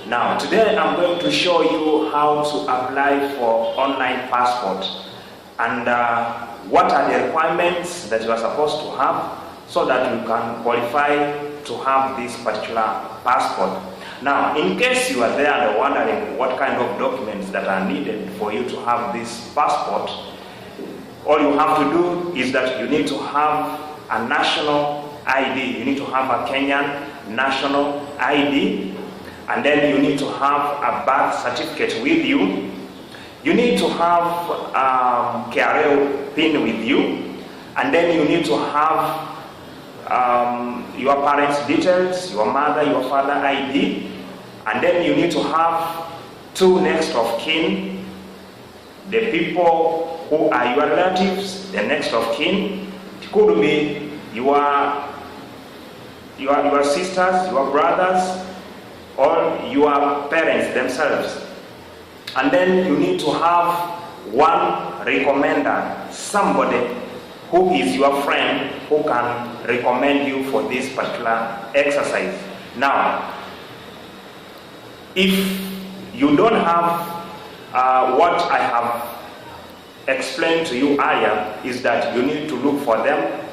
Now, today I'm going to show you how to apply for online passport and what are the requirements that you are supposed to have so that you can qualify to have this particular passport. Now, in case you are there and wondering what kind of documents that are needed for you to have this passport, all you have to do is that you need to have a national ID. You need to have a Kenyan national ID, and then you need to have a birth certificate with you. You need to have KRA PIN with you, and then you need to have your parents' details, your mother, your father ID, and then you need to have two next of kin, the people who are your relatives, the next of kin. It could be your sisters, your brothers, or your parents themselves. And then you need to have one recommender, somebody who is your friend who can recommend you for this particular exercise. Now, if you don't have what I have explained to you earlier, is that you need to look for them,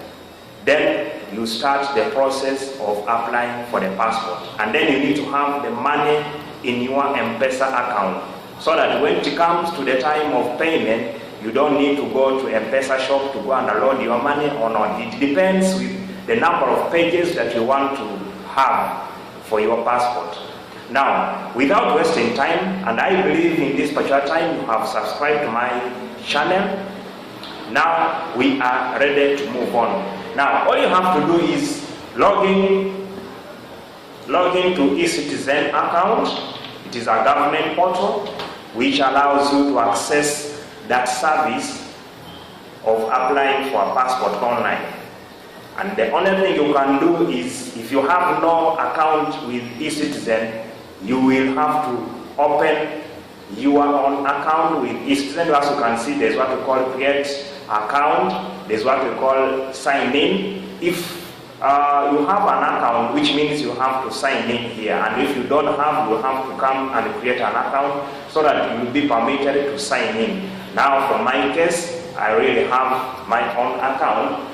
then you start the process of applying for the passport. And then you need to have the money in your M-Pesa account, so that when it comes to the time of payment, you don't need to go to M-Pesa shop to go and load your money or not. It depends with the number of pages that you want to have for your passport. Now, without wasting time, and I believe in this particular time you have subscribed to my channel, now we are ready to move on. Now, all you have to do is log in to Ecitizen account. It is a government portal which allows you to access that service of applying for a passport online. And the only thing you can do is, if you have no account with Ecitizen, you will have to open your own account with Ecitizen. As you can see, there's what we call create account, there's what we call sign in. If you have an account, which means you have to sign in here, and if you don't have, you have to come and create an account so that you will be permitted to sign in. Now, for my case, I really have my own account,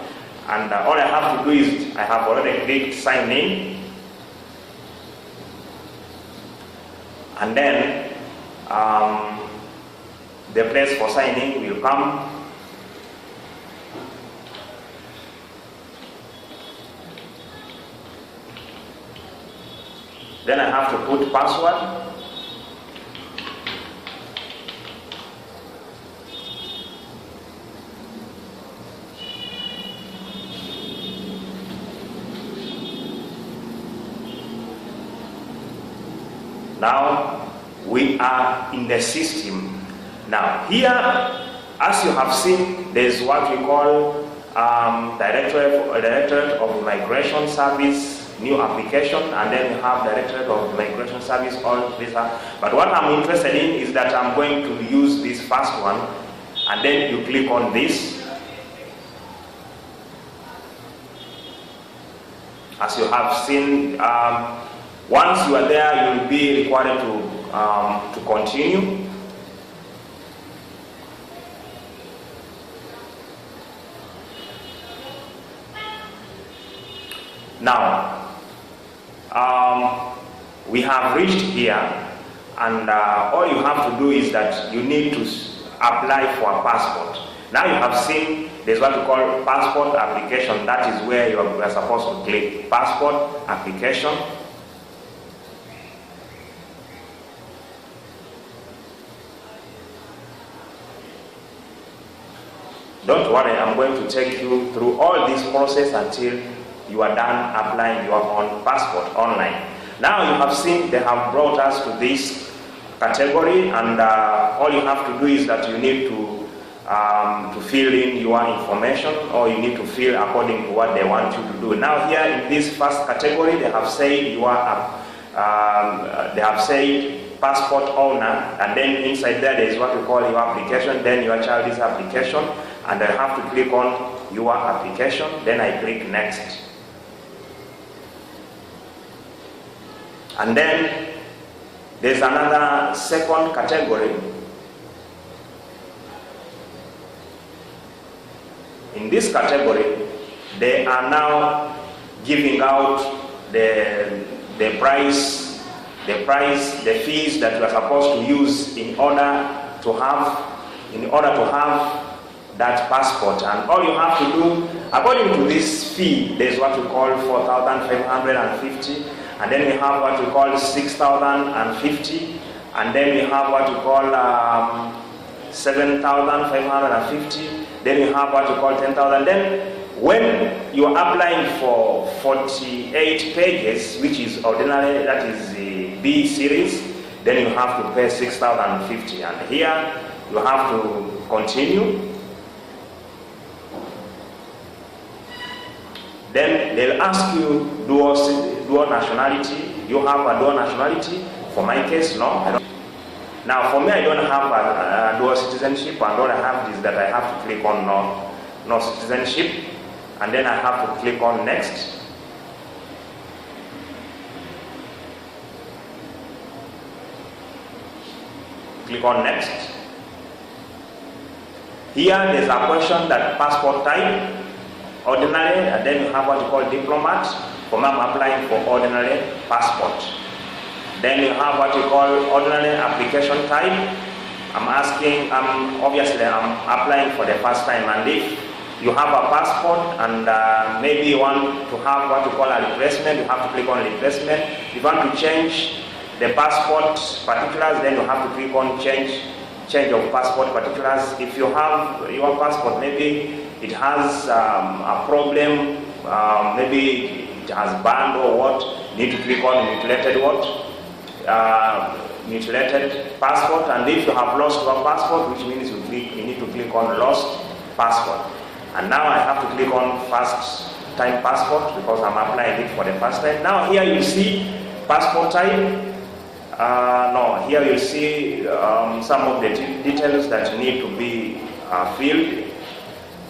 and all I have to do is I have already clicked sign in, and then the place for signing will come. Then I have to put password. Now we are in the system. Now here, as you have seen, there is what we call Directorate of Immigration Service, new application, and then you have Directorate of Immigration Service, all visa. But what I'm interested in is that I'm going to use this first one, and then you click on this. As you have seen, once you are there, you will be required to continue. Now, we have reached here, and all you have to do is that you need to apply for a passport. Now you have seen there's what we call passport application. That is where you are supposed to click passport application. Don't worry, I'm going to take you through all this process until you are done applying your own passport online. Now you have seen they have brought us to this category, and all you have to do is that you need to fill in your information, or you need to fill according to what they want you to do. Now here in this first category, they have said you are they have said passport owner, and then inside there is what we call your application, then your child's application, and I have to click on your application, then I click next. And then There's another second category. In this category, they are now giving out the fees that you are supposed to use in order to have that passport. And all you have to do, according to this fee, there's what we call 4,550, and then we have what we call 6,050, and then we have what we call 7,550, then we have what we call 10,000. Then when you are applying for 48 pages, which is ordinary, that is the B series, then you have to pay 6,050. And here you have to continue. Then they'll ask you dual nationality. You have a dual nationality. For my case, no, I don't. Now, for me, I don't have a dual citizenship, and all I have is that I have to click on no citizenship, and then I have to click on next. Click on next. Here, there's a question that passport type, ordinary, and then you have what you call diplomat. For me, I'm applying for ordinary passport. Then you have what you call ordinary application type. Obviously I'm applying for the first time, and if you have a passport and maybe you want to have what you call a replacement, you have to click on replacement. If you want to change the passport particulars, then you have to click on change of passport particulars. If you have your passport, maybe it has a problem, maybe it has banned or what, you need to click on mutilated passport. And if you have lost your passport, which means you need to click on lost passport. And now I have to click on first time passport because I'm applying it for the first time. Now here you see passport type. Here you see some of the details that need to be filled.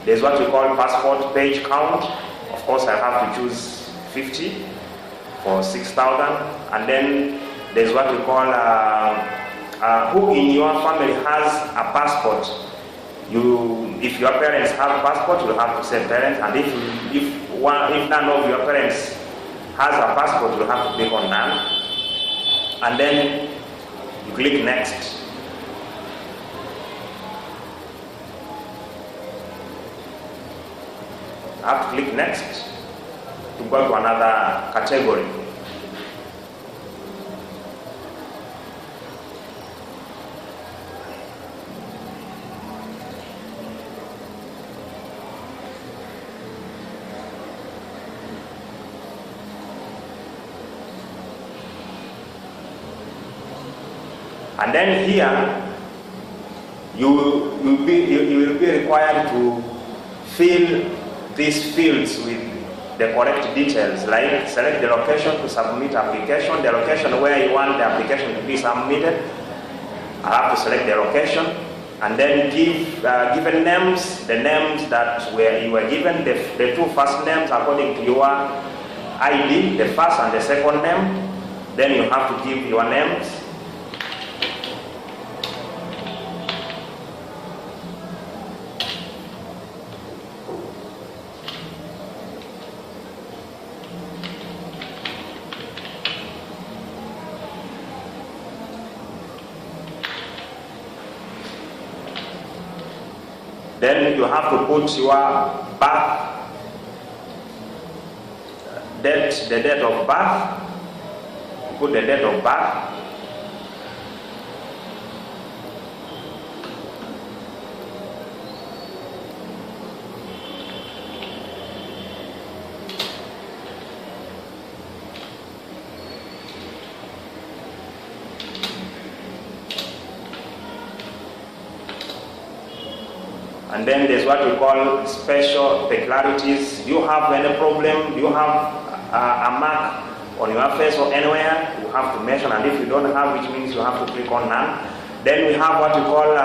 There's what we call passport page count. Of course, I have to choose 50 for 6,000. And then there's what we call who in your family has a passport. If your parents have a passport, you have to say parents. And if none of your parents has a passport, you have to click on none. And then you click next. I have to click next to go to another category. And then here, you will be required to fill these fields with the correct details, like select the location to submit application, the location where you want the application to be submitted. I have to select the location, and then give given names, the names that you were given, the two first names according to your ID, the first and the second name. Then you have to give your names. Then you have to put your birth date, the date of birth. Put the date of birth. And then there's what we call special peculiarities. Do you have any problem? Do you have a mark on your face or anywhere? You have to mention, and if you don't have, which means you have to click on none. Then we have what we call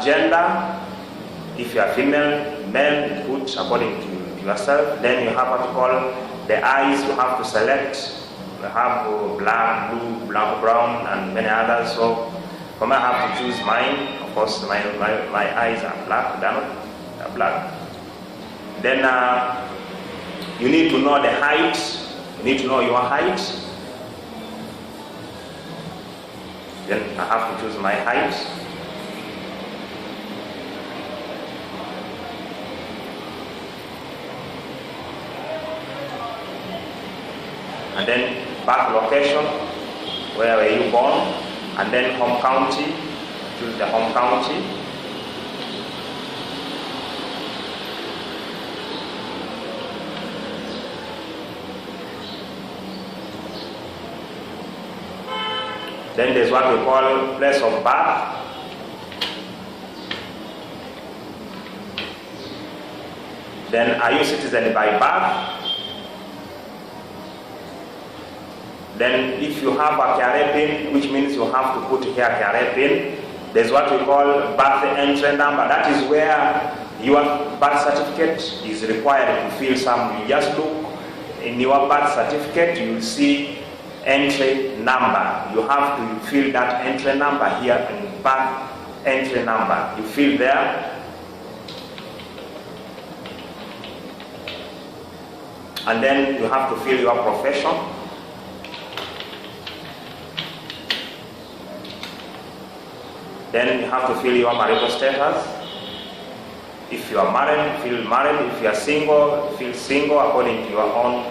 gender. If you are female, male, put according to yourself. Then you have what we call the eyes. You have to select have black, blue, black, brown, and many others. So for me, I have to choose mine. Of course, my eyes are black, they're black. Then you need to know the height. You need to know your height. Then I have to choose my height. And then birth location, where were you born, and then home county, choose the home county. Then there's what we call place of birth. Then are you citizen by birth? Then if you have a KRA pin, which means you have to put here KRA pin, there's what we call birth entry number. That is where your birth certificate is required to fill some. You just look in your birth certificate, you will see entry number. You have to fill that entry number here in birth entry number. You fill there. And then you have to fill your profession. Then you have to fill your marital status. If you are married, fill married. If you are single, fill single according to your own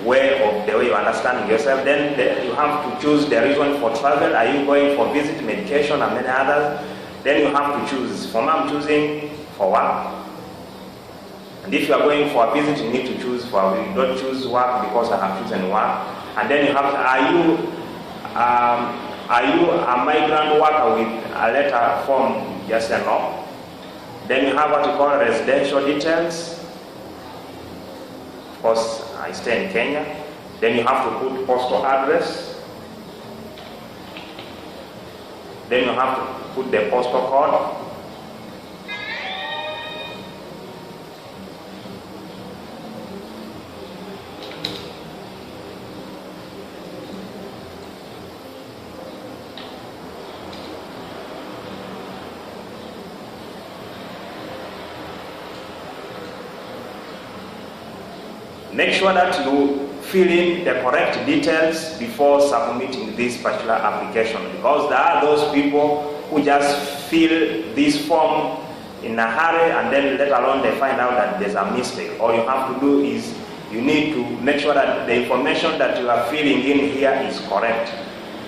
way of the way you understand yourself. Then you have to choose the reason for travel. Are you going for visit, medication, and many others? Then you have to choose. For me, I'm choosing for work. And if you are going for a visit, you need to choose for. You don't choose work because I have chosen work. And then you have to, are you a migrant worker with a letter form, yes and no? Then you have what you call residential details. Of course, I stay in Kenya. Then you have to put postal address. Then you have to put the postal code. Make sure that you fill in the correct details before submitting this particular application, because there are those people who just fill this form in a hurry and then let alone they find out that there's a mistake. All you have to do is you need to make sure that the information that you are filling in here is correct.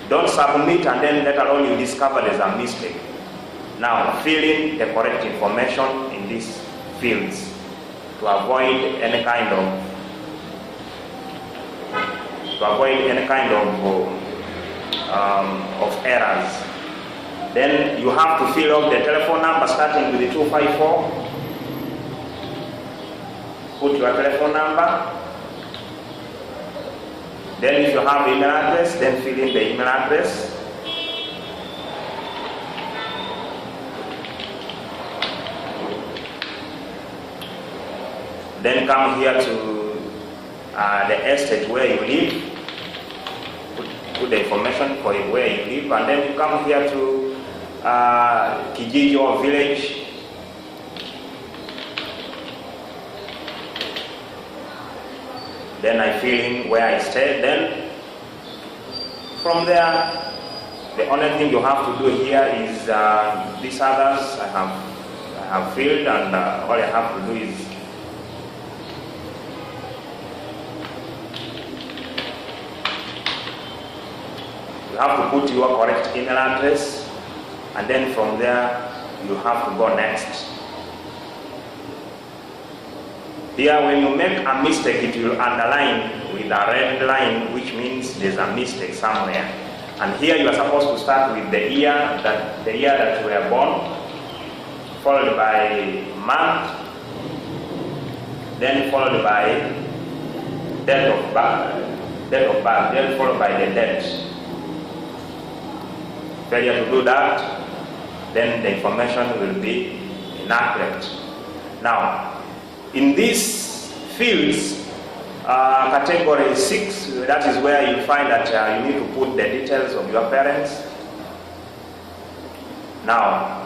Don't submit and then let alone you discover there's a mistake. Now fill in the correct information in these fields to avoid any kind of errors. Then you have to fill out the telephone number starting with the 254. Put your telephone number. Then if you have email address, then fill in the email address. Then come here to the estate where you live. Put the information for where you live, and then you come here to Kijiji or village. Then I fill in where I stay. Then from there, the only thing you have to do here is these others I have filled, and all I have to do is you have to put your correct email address, and then from there you have to go next. Here when you make a mistake, it will underline with a red line, which means there's a mistake somewhere. And here you are supposed to start with the year that you were born, followed by month, then followed by date of birth, then followed by the date. Failure to do that, then the information will be inaccurate. Now, in these fields, Category 6, that is where you find that you need to put the details of your parents. Now,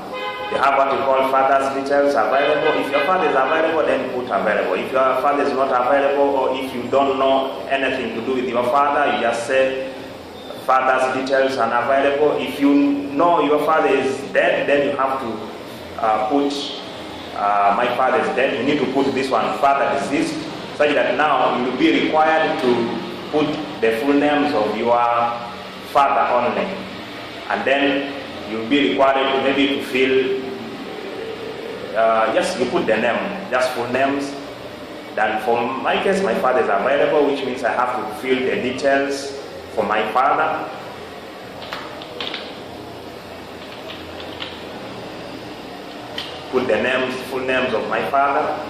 you have what you call father's details available. If your father is available, then put available. If your father is not available, or if you don't know anything to do with your father, you just say father's details unavailable. If you know your father is dead, then you have to put my father is dead. You need to put this one, father deceased, such that now you will be required to put the full names of your father only. And then you'll be required to maybe to fill, yes, you put the name, just full names. Then for my case, my father is available, which means I have to fill the details for my father. Put the names, full names of my father.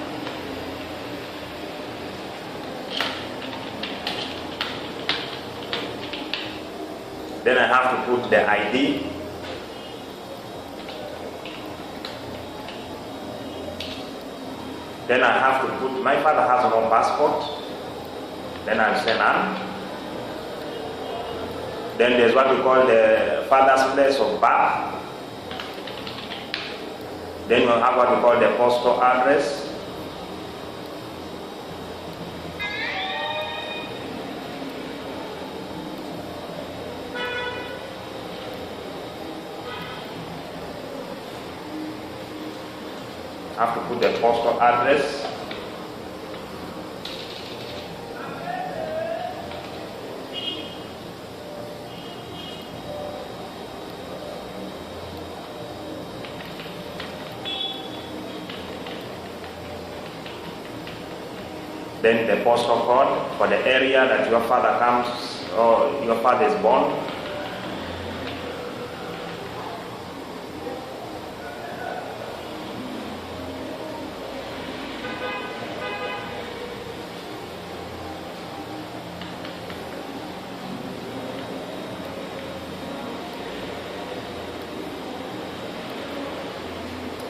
Then I have to put the ID. Then I have to put, my father has no passport. Then I'll say none. Then there's what we call the father's place of birth. Then we'll have what we call the postal address. Have to put the postal address. Then the postal code for the area that your father comes or your father is born.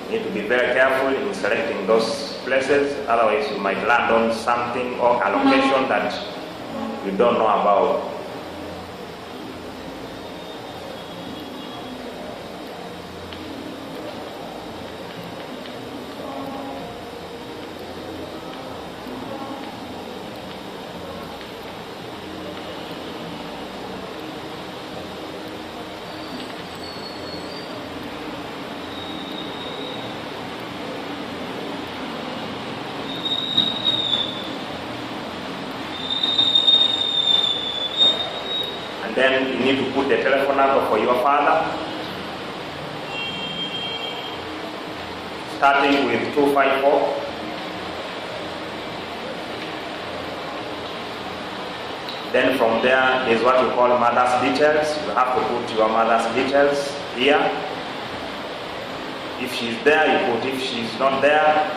You need to be very careful in selecting those places, otherwise you might land on something or a location that you don't know about. Then you need to put the telephone number for your father, starting with 254. Then from there is what we call mother's details. You have to put your mother's details here. If she's there, you put. If she's not there,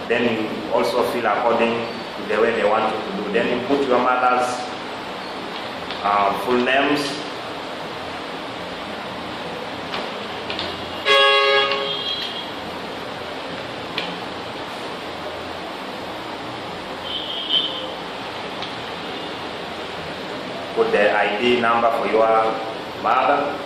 then you also fill according to the way they want you to do. Then you put your mother's full names. Put the ID number for your mother.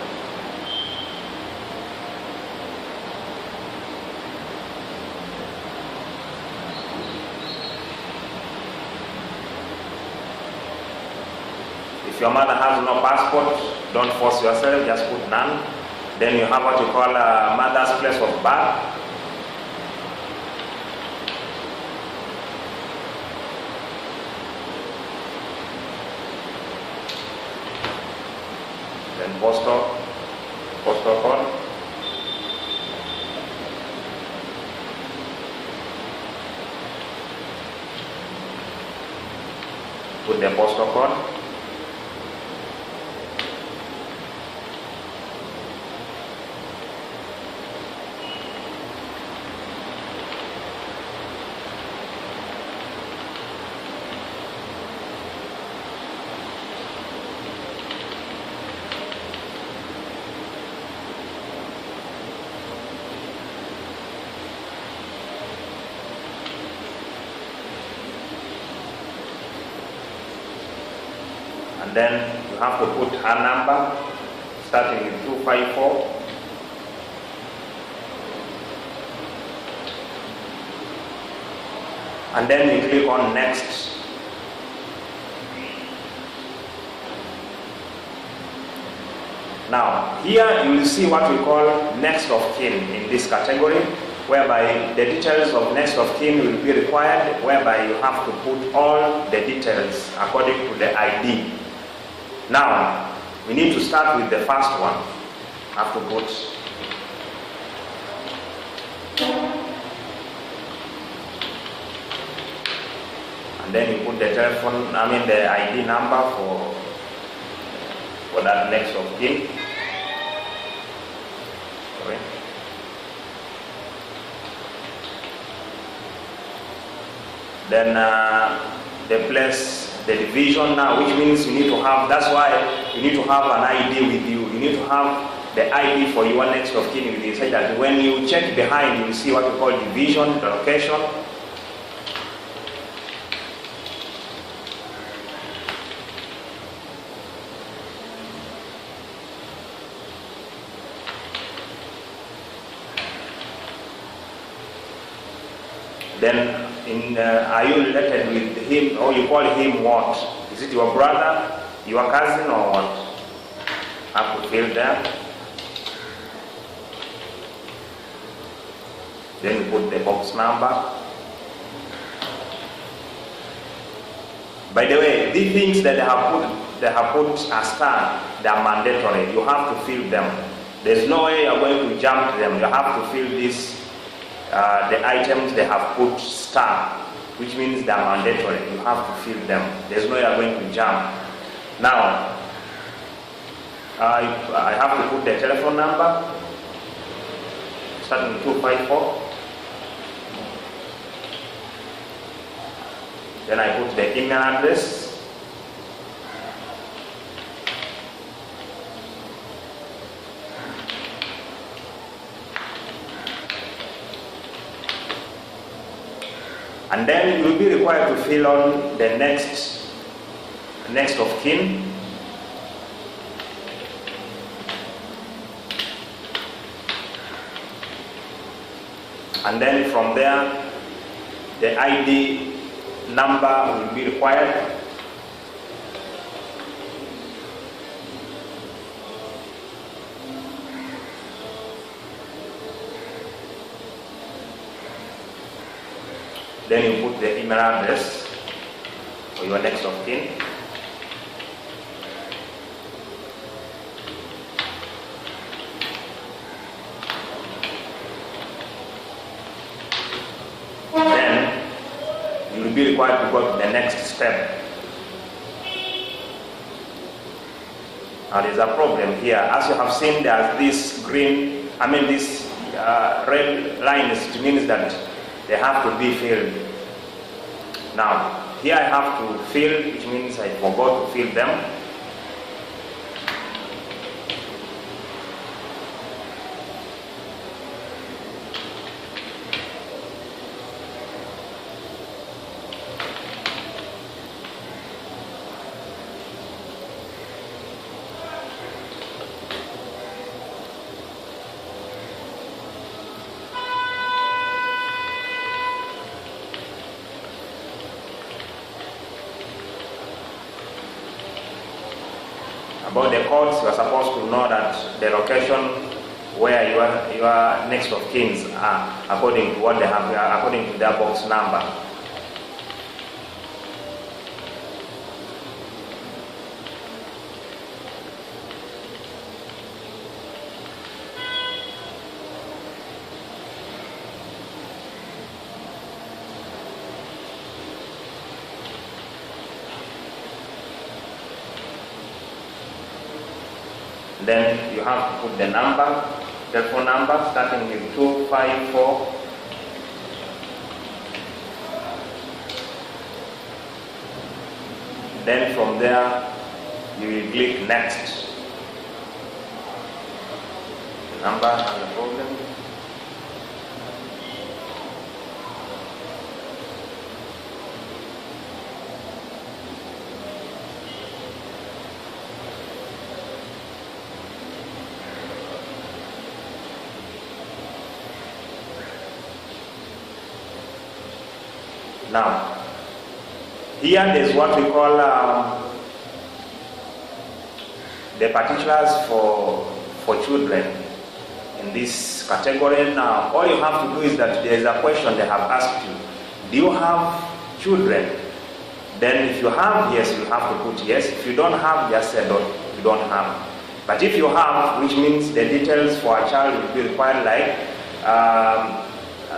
If your mother has no passport, don't force yourself, just put none. Then you have what you call a mother's place of birth. Then postal code. Put the postal code. and then you have to put her number starting with 254. And then you click on next. Now, here you will see what we call next of kin in this category, whereby the details of next of kin will be required, whereby you have to put all the details according to the ID. Now, we need to start with the first one. Have to put and then you put the telephone, the ID number for that next of kin. Sorry. Then the place, the division now, which means you need to have, that's why you need to have an ID with you. You need to have the ID for your next of kin with you, so that when you check behind, you will see what we call division, the location. Then, are you related with him, or you call him what? Is it your brother, your cousin, or what? Have to fill that. Then you put the box number. By the way, these things that they have put a star, they are mandatory. You have to fill them. There's no way you're going to jump them. You have to fill this. The items they have put star, which means they are mandatory. You have to fill them. There's no way you're going to jump. Now, I have to put the telephone number, starting with 254. Then I put the email address. And then you will be required to fill on the next of kin. And then from there, the ID number will be required. Then you put the email address for your next of kin. Then you will be required to go to the next step. Now there's a problem here. As you have seen, there's this green, this red lines. It means that they have to be filled. Now, here I have to fill, which means I forgot to fill them. About the codes, you are supposed to know that the location where your next of kins are, according to what they have, according to their box number. Then you have to put the number, telephone number, starting with 254. Then from there, you will click next. The number and the problem. Now, here there's what we call the particulars for children in this category. Now, all you have to do is that there is a question they have asked you. Do you have children? Then if you have, yes, you have to put yes. If you don't have, just say don't, you don't have. But if you have, which means the details for a child will be required, like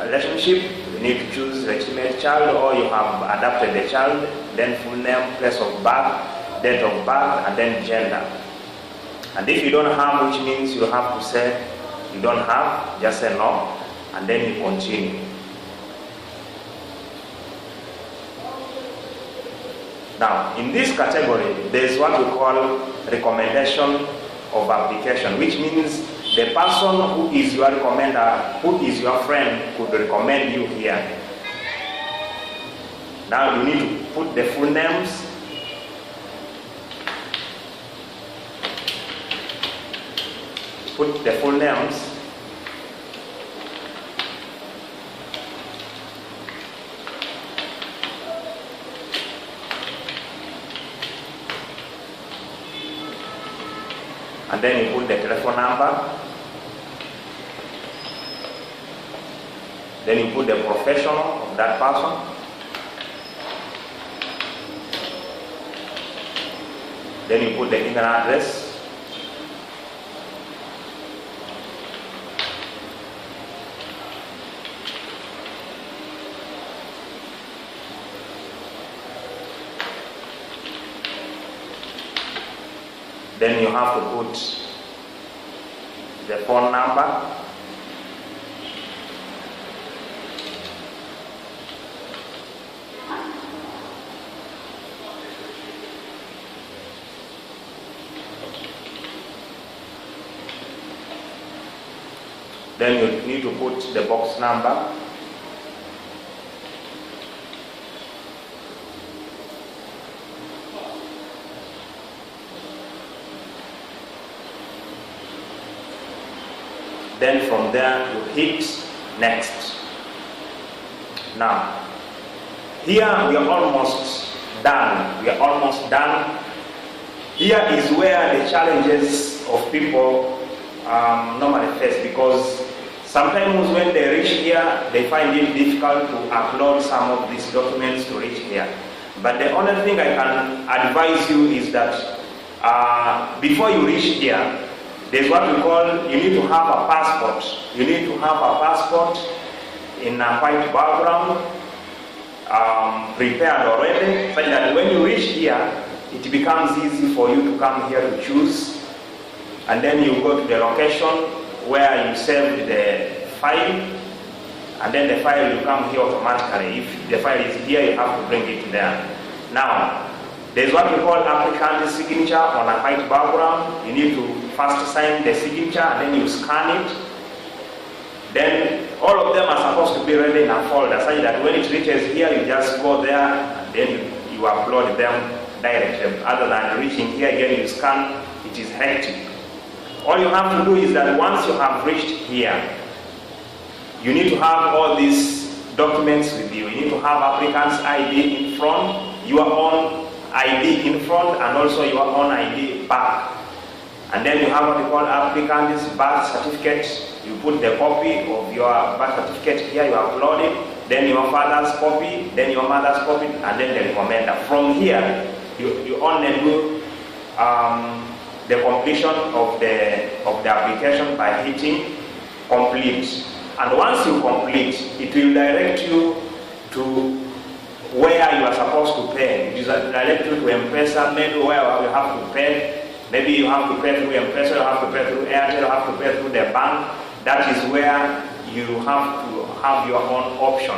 relationship, you need to choose legitimate child, or you have adopted the child, then full name, place of birth, date of birth, and then gender. And if you don't have, which means you have to say you don't have, just say no, and then you continue. Now, in this category, there is what we call recommendation of application, which means the person who is your recommender, who is your friend, could recommend you here. Now you need to put the full names, and then you put the telephone number, then you put the profession of that person, then you put the email address, then you have to put the phone number, then you need to put the box number, then from there you hit next. Now, here we are almost done. Here is where the challenges of people normally face, because sometimes when they reach here, they find it difficult to upload some of these documents to reach here. But the only thing I can advise you is that before you reach here, there's what we call, you need to have a passport. You need to have a passport in a white background, prepared already, such that when you reach here, it becomes easy for you to come here to choose. And then you go to the location where you save the file, and then the file will come here automatically. If the file is here, you have to bring it there. Now, there's what we call applicant signature on a white background. You need to first sign the signature, and then you scan it. Then all of them are supposed to be ready in a folder, such that when it reaches here, you just go there, and then you upload them directly. Other than reaching here again, you scan, it is hectic. All you have to do is that once you have reached here, you need to have all these documents with you. You need to have applicant's ID in front, your own ID in front, and also your own ID back. And then you have what we call applicant's birth certificate. You put the copy of your birth certificate here, you upload it, then your father's copy, then your mother's copy, and then the recommender. From here, you only do the completion of the application by hitting complete. And once you complete, it will direct you to where you are supposed to pay. It is direct you to M-Pesa, maybe where you have to pay. Maybe you have to pay through M-Pesa, you have to pay through Airtel, you have to pay through the bank. That is where you have to have your own option.